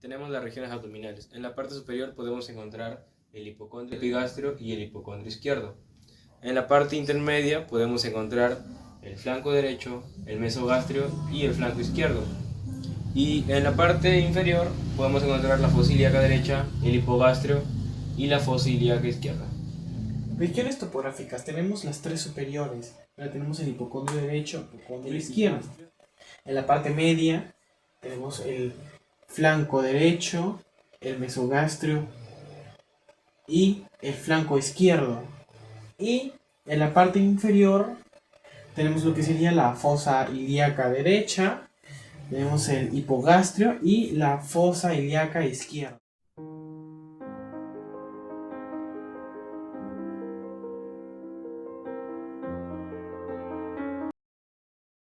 tenemos las regiones abdominales. En la parte superior podemos encontrar el hipocondrio epigastrio y el hipocondrio izquierdo. En la parte intermedia podemos encontrar el flanco derecho, el mesogastrio y el flanco izquierdo. Y en la parte inferior podemos encontrar la fosa ilíaca derecha, el hipogastrio y la fosa ilíaca izquierda. Regiones topográficas. Tenemos las tres superiores. Ahora tenemos el hipocondrio derecho, hipocondrio izquierdo. En la parte media tenemos el flanco derecho, el mesogastrio y el flanco izquierdo. Y en la parte inferior tenemos lo que sería la fosa ilíaca derecha, tenemos el hipogastrio y la fosa ilíaca izquierda.